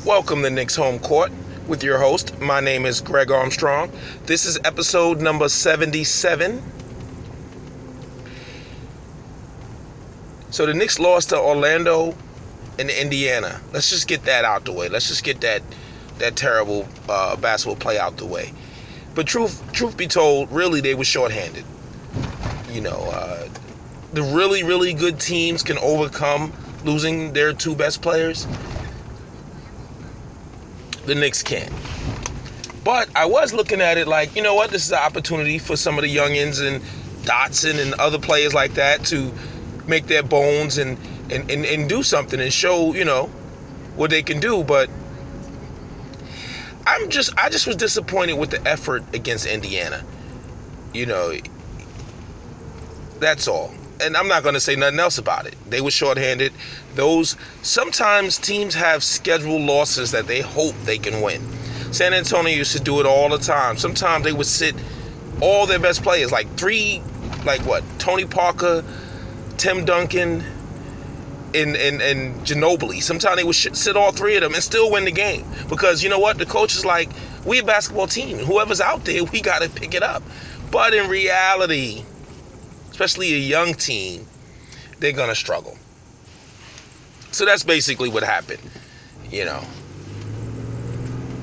Welcome to Knicks Home Court with your host. My name is Greg Armstrong. This is episode number 77. So the Knicks lost to Orlando and Indiana. Let's just get that out the way. Let's just get that terrible basketball play out the way. But truth be told, really they were shorthanded. The really, really good teams can overcome losing their two best players. The Knicks can't. But I was looking at it like, you know what? This is an opportunity for some of the youngins and Dotson and other players like that to make their bones and do something and show, what they can do. But I just was disappointed with the effort against Indiana. That's all. And I'm not going to say nothing else about it. They were shorthanded. Sometimes teams have scheduled losses that they hope they can win. San Antonio used to do it all the time. Sometimes they would sit all their best players, Tony Parker, Tim Duncan, and Ginobili. Sometimes they would sit all three of them and still win the game. Because you know what? The coach is like, we're a basketball team. Whoever's out there, we got to pick it up. But in reality, especially a young team, they're going to struggle. So that's basically what happened, And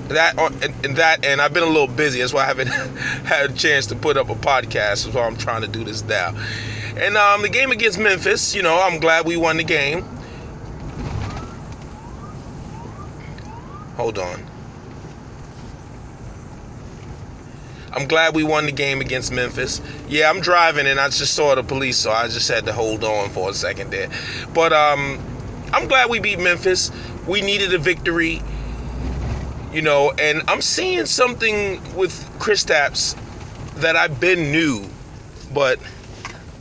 I've been a little busy. That's why I haven't had a chance to put up a podcast. So I'm trying to do this now. And the game against Memphis, I'm glad we won the game. Hold on. I'm glad we won the game against Memphis. Yeah, I'm driving and I just saw the police, so I just had to hold on for a second there. But I'm glad we beat Memphis. We needed a victory, and I'm seeing something with Kristaps that I've been knew, but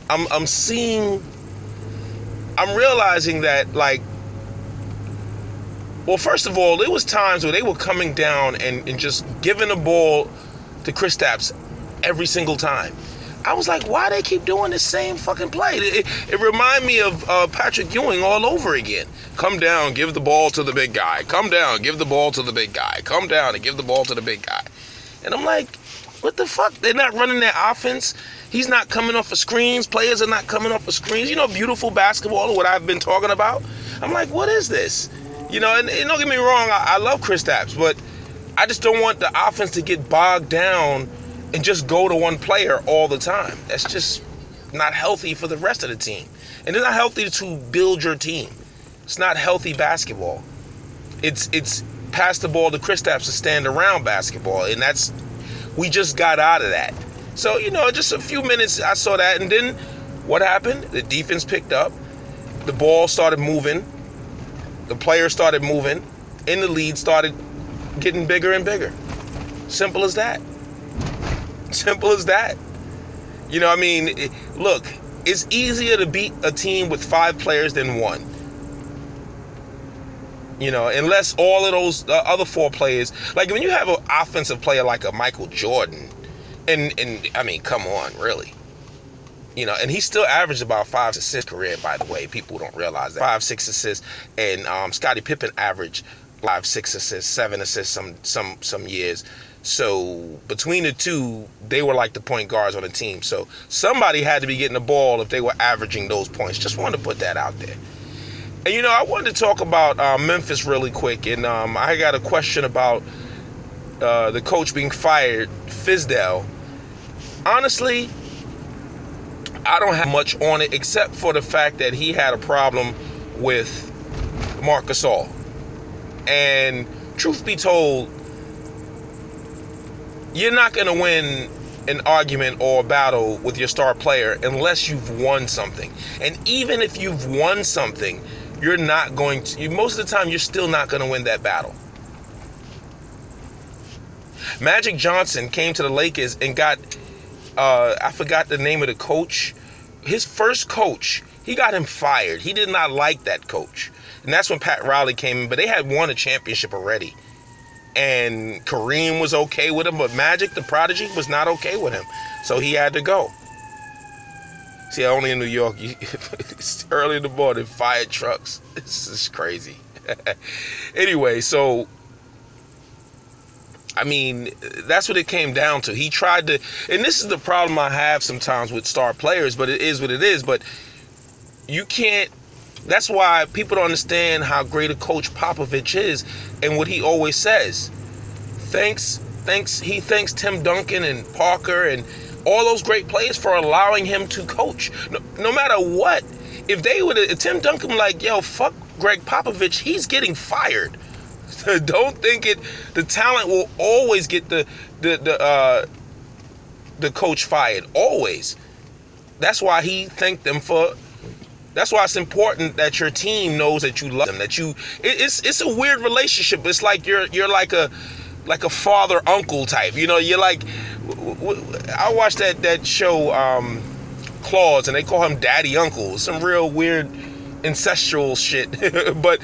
I'm realizing that, first of all, there was times where they were coming down and just giving the ball to Kristaps every single time. I was like, why they keep doing the same fucking play? It reminded me of Patrick Ewing all over again. Come down, give the ball to the big guy. Come down, give the ball to the big guy. Come down and give the ball to the big guy. And I'm like, what the fuck? They're not running their offense. He's not coming off of screens. Players are not coming off of screens. Beautiful basketball, what I've been talking about. I'm like, what is this? And don't get me wrong, I love Kristaps, but I just don't want the offense to get bogged down and just go to one player all the time. That's just not healthy for the rest of the team. And it's not healthy to build your team. It's not healthy basketball. It's pass the ball to Kristaps to stand around basketball. And we just got out of that. So, just a few minutes I saw that. And then what happened? The defense picked up. The ball started moving. The players started moving. And the lead started getting bigger and bigger. Simple as that. Simple as that. Look, it's easier to beat a team with 5 players than one. Unless all of those other 4 players, like when you have an offensive player like a Michael Jordan, and come on, really. And he still averaged about 5 assists career, by the way. People don't realize that. 5-6 assists. And Scottie Pippen averaged 5-6 assists, 7 assists some years. So between the two, they were like the point guards on the team. So somebody had to be getting the ball if they were averaging those points. Just wanted to put that out there. And I wanted to talk about Memphis really quick. And I got a question about the coach being fired, Fizdale. Honestly, I don't have much on it except for the fact that he had a problem with Marc Gasol. And truth be told, you're not going to win an argument or a battle with your star player unless you've won something. And even if you've won something, you're not going to, most of the time, you're still not going to win that battle. Magic Johnson came to the Lakers and got, I forgot the name of the coach. His first coach, he got him fired. He did not like that coach. And that's when Pat Riley came in, but they had won a championship already. And Kareem was okay with him, but Magic, the prodigy, was not okay with him. So he had to go. See, only in New York, it's early in the morning, fire trucks. This is crazy. Anyway, so I mean, that's what it came down to. He tried to, and this is the problem I have sometimes with star players, but it is what it is. But you can't, that's why people don't understand how great a coach Popovich is and what he always says. He thanks Tim Duncan and Parker and all those great players for allowing him to coach. No matter what, if Tim Duncan was like, yo, fuck Greg Popovich, he's getting fired. Don't think it. The talent will always get the coach fired. Always. That's why he thanked them for. That's why it's important that your team knows that you love them. That you. It's a weird relationship. It's like you're like a father uncle type. You know. You're like. I watched that show Claws, and they call him Daddy Uncle. Some real weird incestual shit, but.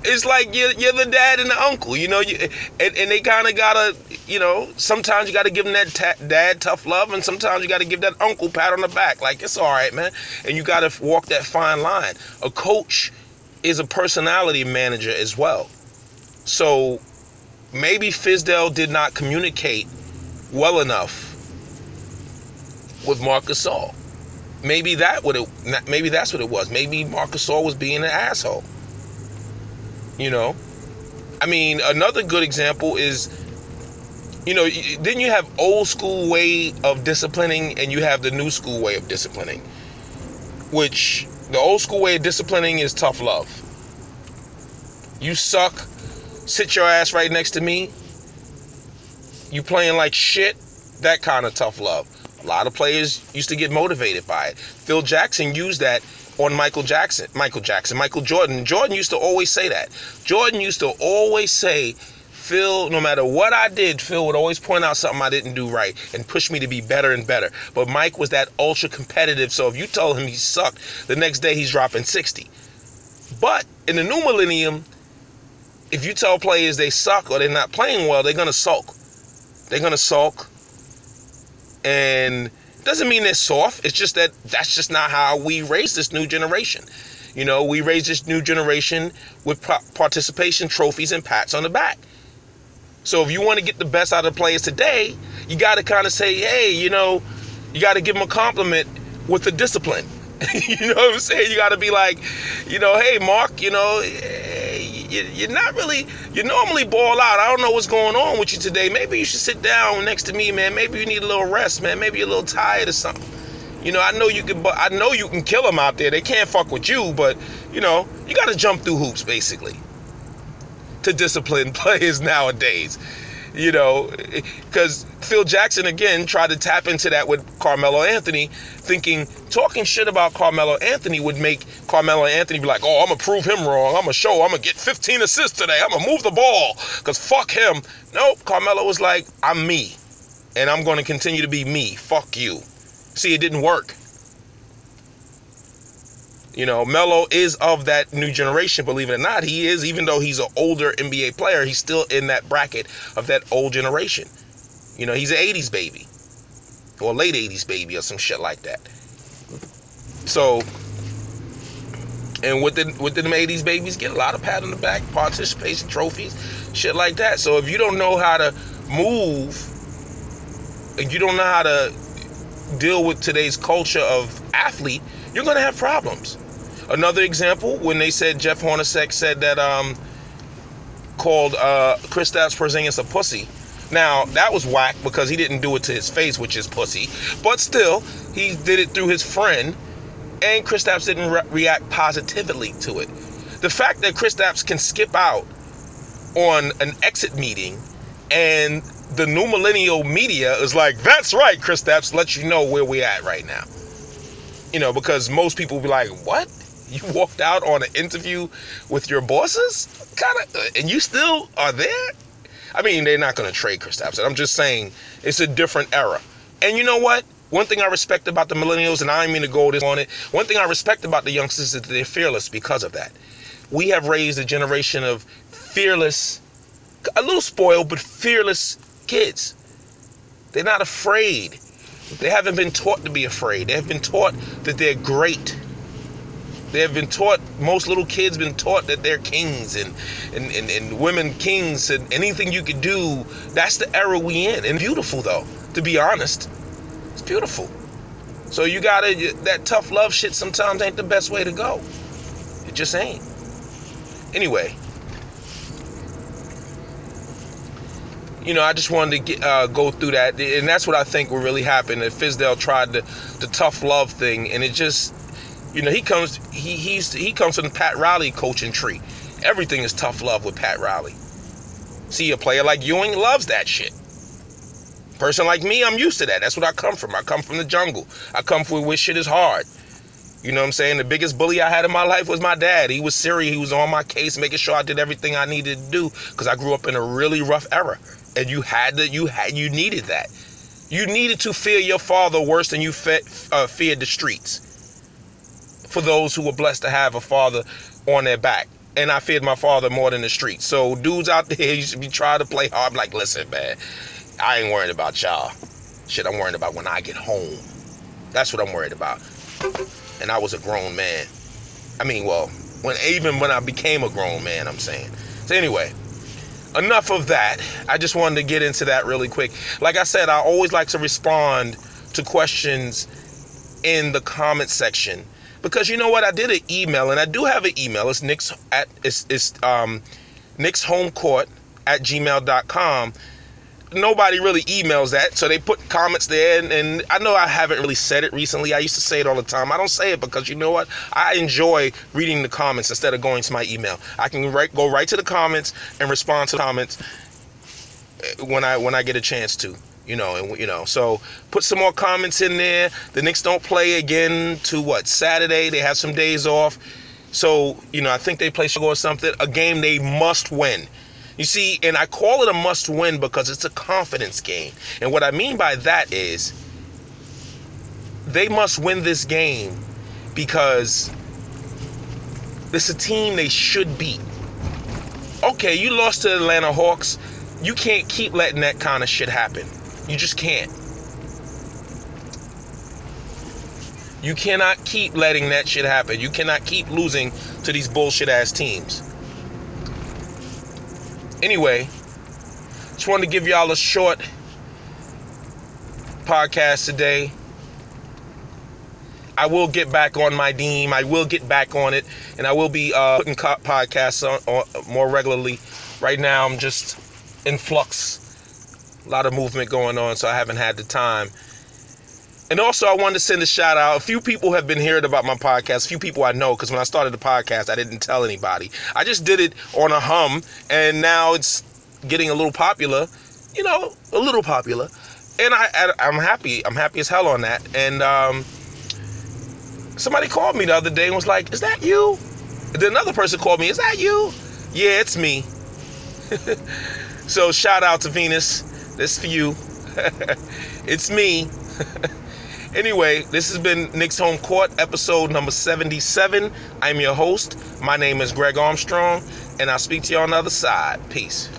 It's like you're the dad and the uncle, you know, and they kind of gotta, you know, sometimes you gotta give them that dad tough love, and sometimes you gotta give that uncle pat on the back, like it's all right, man, and you gotta walk that fine line. A coach is a personality manager as well, so maybe Fizdale did not communicate well enough with Marc Gasol. Maybe that's what it was. Maybe Marc Gasol was being an asshole. You know, I mean, another good example is, you know, then you have old school way of disciplining and you have the new school way of disciplining, which the old school way of disciplining is tough love. You suck, sit your ass right next to me. You playing like shit, that kind of tough love. A lot of players used to get motivated by it. Phil Jackson used that on Michael Jordan. Jordan used to always say that. Jordan used to always say, Phil, no matter what I did, Phil would always point out something I didn't do right and push me to be better and better. But Mike was that ultra competitive, so if you told him he sucked, the next day he's dropping 60. But in the new millennium, if you tell players they suck or they're not playing well, they're going to sulk. They're going to sulk. And doesn't mean they're soft. It's just that's just not how we raise this new generation. You know, we raise this new generation with participation trophies and pats on the back. So if you want to get the best out of the players today, you got to kind of say, hey, you know, you got to give them a compliment with the discipline. You know what I'm saying? You got to be like, you know, hey, Mark, you know, you're not really, you normally ball out. I don't know what's going on with you today. Maybe you should sit down next to me, man. Maybe you need a little rest, man. Maybe you're a little tired or something. You know, I know you can kill them out there. They can't fuck with you, but, you know, you got to jump through hoops, basically, to discipline players nowadays. You know, because Phil Jackson, again, tried to tap into that with Carmelo Anthony, talking shit about Carmelo Anthony would make Carmelo Anthony be like, oh, I'm going to prove him wrong. I'm going to get 15 assists today. I'm going to move the ball because fuck him. Nope, Carmelo was like, I'm me, and I'm going to continue to be me. Fuck you. See, it didn't work. You know, Melo is of that new generation, believe it or not. He is, even though he's an older NBA player, he's still in that bracket of that old generation. You know, he's an 80s baby. Or late 80s baby or some shit like that. So, and what did them 80s babies get? A lot of pat on the back, participation trophies, shit like that. So if you don't know how to move, and you don't know how to deal with today's culture of athlete, you're going to have problems. Another example, when they said Jeff Hornacek said that called Kristaps Porzingis a pussy. Now, that was whack because he didn't do it to his face, which is pussy. But still, he did it through his friend, and Kristaps didn't react positively to it. The fact that Kristaps can skip out on an exit meeting and the new millennial media is like, that's right, Kristaps, let you know where we're at right now. You know, because most people will be like, what? You walked out on an interview with your bosses? And you still are there? I mean, they're not going to trade Kristaps. I'm just saying it's a different era. And you know what? One thing I respect about the millennials, and I don't mean to go this on it, one thing I respect about the youngsters is that they're fearless because of that. We have raised a generation of fearless, a little spoiled, but fearless kids. They're not afraid. They haven't been taught to be afraid. They have been taught that they're great. They have been taught, most little kids been taught that they're kings and women kings and anything you could do. That's the era we in. And beautiful though, to be honest. It's beautiful. So you gotta, that tough love shit sometimes ain't the best way to go. It just ain't. Anyway. You know, I just wanted to go through that. And that's what I think will really happen. That Fizdale tried the tough love thing. And it just, you know, he comes from the Pat Riley coaching tree. Everything is tough love with Pat Riley. See, a player like Ewing loves that shit. Person like me, I'm used to that. That's what I come from. I come from the jungle. I come from where shit is hard. You know what I'm saying? The biggest bully I had in my life was my dad. He was serious. He was on my case, making sure I did everything I needed to do, because I grew up in a really rough era. And you needed that. You needed to fear your father worse than you feared the streets. For those who were blessed to have a father on their back. And I feared my father more than the streets. So dudes out there used to be trying to play hard. I'm like, listen, man, I ain't worried about y'all. Shit, I'm worried about when I get home. That's what I'm worried about. And I was a grown man. I mean, well, even when I became a grown man, I'm saying. So anyway, enough of that. I just wanted to get into that really quick. Like I said, I always like to respond to questions in the comment section, because you know what? I did an email, and I do have an email. It's nickshomecourt@gmail.com. Nobody really emails that, so they put comments there, and I know I haven't really said it recently. I used to say it all the time. I don't say it because you know what? I enjoy reading the comments instead of going to my email. I can go right to the comments and respond to the comments when I get a chance to, you know. So put some more comments in there. The Knicks don't play again to Saturday. They have some days off, so I think they play Chicago or something. A game they must win. You see, and I call it a must win because it's a confidence game. And what I mean by that is they must win this game because it's a team they should beat. Okay, you lost to the Atlanta Hawks. You can't keep letting that kind of shit happen. You just can't. You cannot keep letting that shit happen. You cannot keep losing to these bullshit ass teams. Anyway, just wanted to give y'all a short podcast today. I will get back on my Deem. I will get back on it, and I will be putting podcasts on more regularly. Right now, I'm just in flux. A lot of movement going on, so I haven't had the time. And also, I wanted to send a shout out. A few people have been hearing about my podcast. A few people I know, because when I started the podcast, I didn't tell anybody. I just did it on a hum, and now it's getting a little popular. A little popular. And I'm happy. I'm happy as hell on that. And somebody called me the other day and was like, "Is that you?" And then another person called me, "Is that you?" Yeah, it's me. So shout out to Venus. This for you. It's me. Anyway, this has been Knicks Home Court, episode number 77. I'm your host. My name is Greg Armstrong, and I'll speak to you on the other side. Peace.